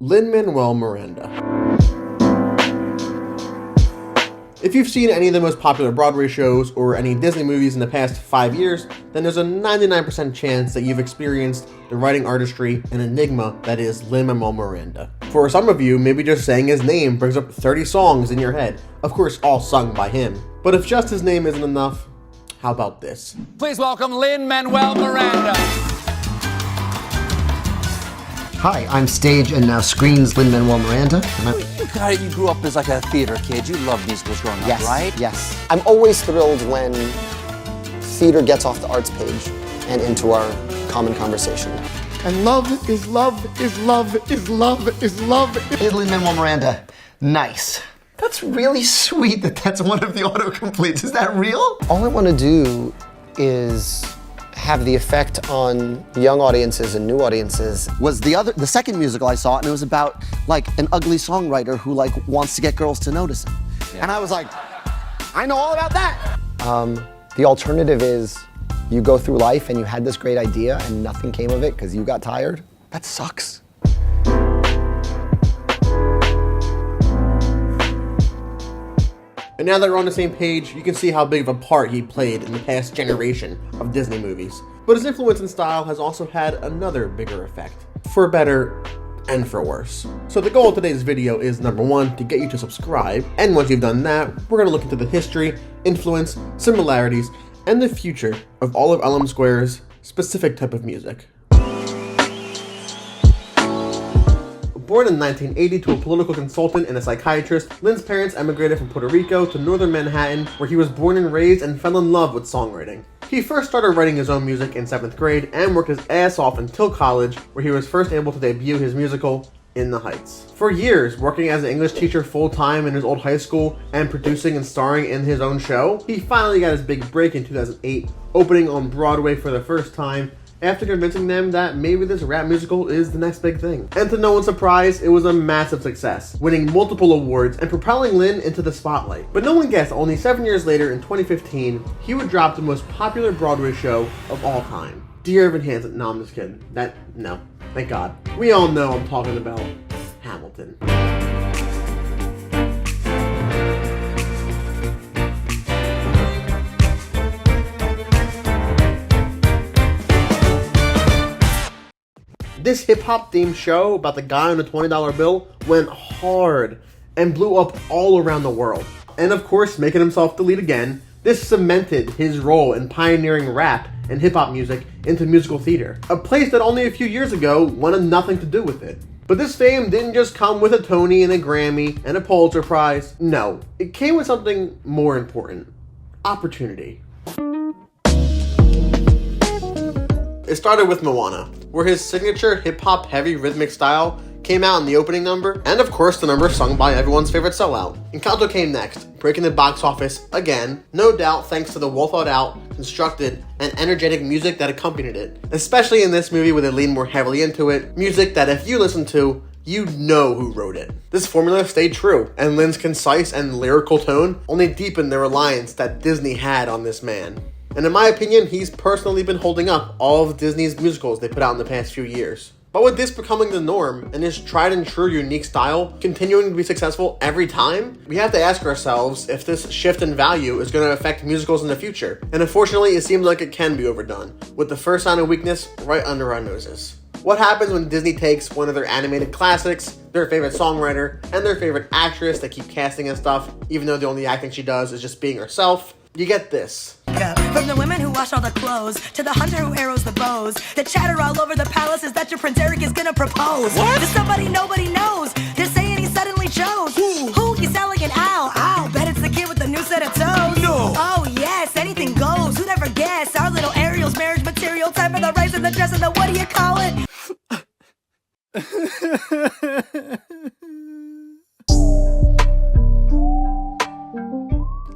Lin Manuel Miranda. If you've seen any of the most popular Broadway shows or any Disney movies in the past 5 years, then there's a 99% chance that you've experienced the writing artistry and enigma that is Lin Manuel Miranda. For some of you, maybe just saying his name brings up 30 songs in your head, of course all sung by him. But if just his name isn't enough, how about this? Please welcome Lin Manuel Miranda. Hi, I'm stage and now screen's Lin Manuel Miranda. You grew up as like a theater kid. You loved musicals growing up, right? Yes. I'm always thrilled when theater gets off the arts page and into our common conversation. And love is love is love is love is love. Hey, Lin Manuel Miranda. Nice. That's really sweet that's one of the autocompletes. Is that real? All I want to do is have the effect on young audiences and new audiences. Was the second musical I saw, and it was about like an ugly songwriter who like wants to get girls to notice him. Yeah. And I was like, I know all about that. The alternative is you go through life and you had this great idea and nothing came of it because you got tired. That sucks. And now that we're on the same page, you can see how big of a part he played in the past generation of Disney movies. But his influence and style has also had another bigger effect, for better and for worse. So the goal of today's video is, number one, to get you to subscribe, and once you've done that, we're going to look into the history, influence, similarities, and the future of all of LM Square's specific type of music. Born in 1980 to a political consultant and a psychiatrist, Lin's parents emigrated from Puerto Rico to northern Manhattan, where he was born and raised and fell in love with songwriting. He first started writing his own music in 7th grade and worked his ass off until college, where he was first able to debut his musical, In the Heights. For years, working as an English teacher full-time in his old high school and producing and starring in his own show, he finally got his big break in 2008, opening on Broadway for the first time, after convincing them that maybe this rap musical is the next big thing. And to no one's surprise, it was a massive success, winning multiple awards and propelling Lin into the spotlight. But no one guessed only 7 years later, in 2015, he would drop the most popular Broadway show of all time. Dear Evan Hansen. No, I'm just kidding. No. Thank God. We all know I'm talking about Hamilton. This hip-hop themed show about the guy on the $20 bill went hard and blew up all around the world. And of course, making himself the lead again, this cemented his role in pioneering rap and hip-hop music into musical theater, a place that only a few years ago wanted nothing to do with it. But this fame didn't just come with a Tony and a Grammy and a Pulitzer Prize. No, it came with something more important: opportunity. It started with Moana, where his signature hip-hop heavy rhythmic style came out in the opening number, and of course the number sung by everyone's favorite sellout. Encanto came next, breaking the box office again, no doubt thanks to the well-thought-out, constructed, and energetic music that accompanied it. Especially in this movie where they lean more heavily into it, music that if you listen to, you know who wrote it. This formula stayed true, and Lin's concise and lyrical tone only deepened the reliance that Disney had on this man. And in my opinion, he's personally been holding up all of Disney's musicals they put out in the past few years. But with this becoming the norm, and his tried and true unique style continuing to be successful every time, we have to ask ourselves if this shift in value is going to affect musicals in the future. And unfortunately, it seems like it can be overdone, with the first sign of weakness right under our noses. What happens when Disney takes one of their animated classics, their favorite songwriter, and their favorite actress they keep casting and stuff, even though the only acting she does is just being herself? You get this. From the women who wash all the clothes to the hunter who arrows the bows, the chatter all over the palace is that your Prince Eric is gonna propose. What? To somebody nobody knows. They're saying he suddenly chose. Who? You sound like an owl. Ow, bet it's the kid with the new set of toes. No. Oh yes, anything goes. Who'd ever guess? Our little Ariel's marriage material. Time for the rice and the dress and the what do you call it?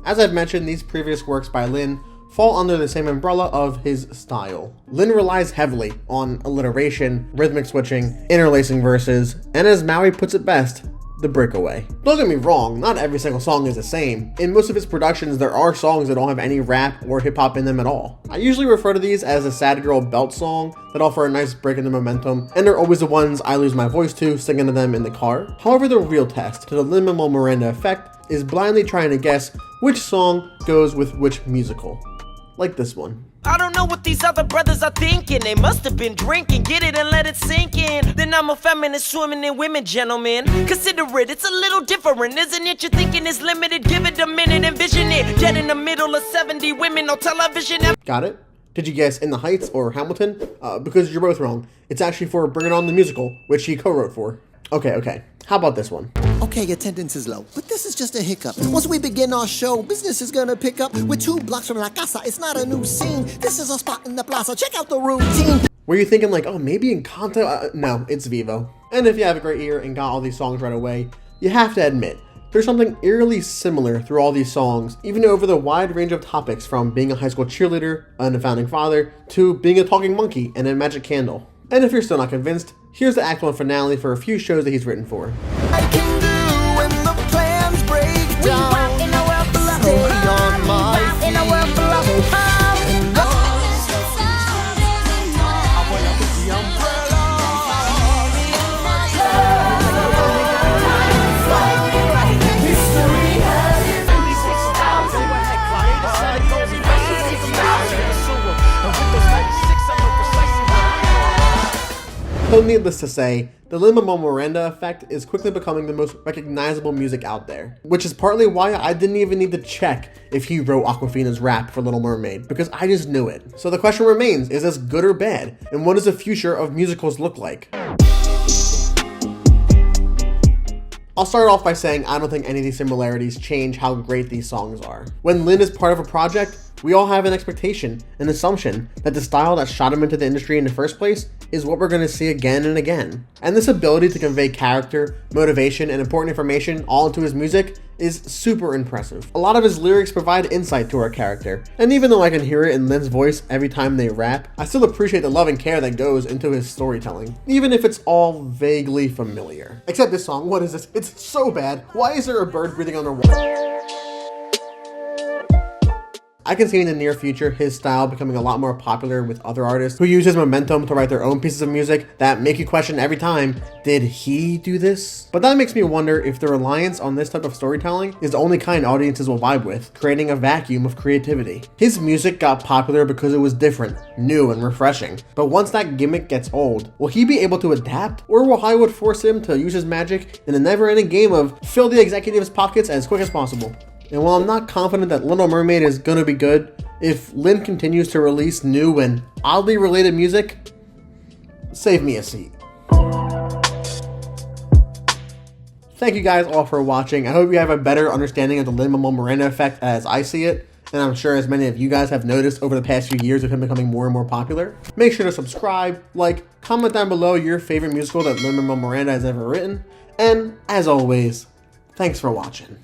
As I've mentioned, these previous works by Lin fall under the same umbrella of his style. Lin relies heavily on alliteration, rhythmic switching, interlacing verses, and as Maui puts it best, the breakaway. Don't get me wrong, not every single song is the same. In most of his productions, there are songs that don't have any rap or hip hop in them at all. I usually refer to these as a sad girl belt song that offer a nice break in the momentum, and they're always the ones I lose my voice to singing to them in the car. However, the real test to the Lin Manuel Miranda effect is blindly trying to guess which song goes with which musical. Like this one. I don't know what these other brothers are thinking. They must have been drinking. Get it and let it sink in. Then I'm a feminist swimming in women, gentlemen. Consider it, it's a little different, isn't it? You're thinking it's limited. Give it a minute, envision it. Get in the middle of 70 women on television. Got it? Did you guess In the Heights or Hamilton? Because you're both wrong. It's actually for Bring It On the Musical, which he co-wrote for. Okay. How about this one? Okay, attendance is low, but this is just a hiccup. Once we begin our show, business is gonna pick up. We're 2 blocks from La Casa, it's not a new scene. This is a spot in the plaza, check out the routine. Were you thinking like, oh, maybe Encanto? No, it's Vivo. And if you have a great ear and got all these songs right away, you have to admit, there's something eerily similar through all these songs, even over the wide range of topics from being a high school cheerleader and a founding father, to being a talking monkey and a magic candle. And if you're still not convinced, here's the Act 1 finale for a few shows that he's written for. I can do when the plans break down. We walk in a world full of hope. We walk in a world full of hope. So needless to say, the Lin Manuel Miranda effect is quickly becoming the most recognizable music out there, which is partly why I didn't even need to check if he wrote Awkwafina's rap for Little Mermaid, because I just knew it. So the question remains, is this good or bad? And what does the future of musicals look like? I'll start off by saying I don't think any of these similarities change how great these songs are. When Lin is part of a project, we all have an expectation, an assumption, that the style that shot him into the industry in the first place is what we're going to see again and again. And this ability to convey character, motivation, and important information all into his music is super impressive. A lot of his lyrics provide insight to our character, and even though I can hear it in Lin's voice every time they rap, I still appreciate the love and care that goes into his storytelling, even if it's all vaguely familiar. Except this song, what is this? It's so bad. Why is there a bird breathing underwater? I can see in the near future his style becoming a lot more popular with other artists who use his momentum to write their own pieces of music that make you question every time, did he do this? But that makes me wonder if the reliance on this type of storytelling is the only kind audiences will vibe with, creating a vacuum of creativity. His music got popular because it was different, new, and refreshing. But once that gimmick gets old, will he be able to adapt? Or will Hollywood force him to use his magic in a never-ending game of fill the executives' pockets as quick as possible? And while I'm not confident that Little Mermaid is gonna be good, if Lin continues to release new and oddly related music, save me a seat. Thank you guys all for watching. I hope you have a better understanding of the Lin Manuel Miranda effect as I see it, and I'm sure as many of you guys have noticed over the past few years of him becoming more and more popular. Make sure to subscribe, like, comment down below your favorite musical that Lin Manuel Miranda has ever written, and as always, thanks for watching.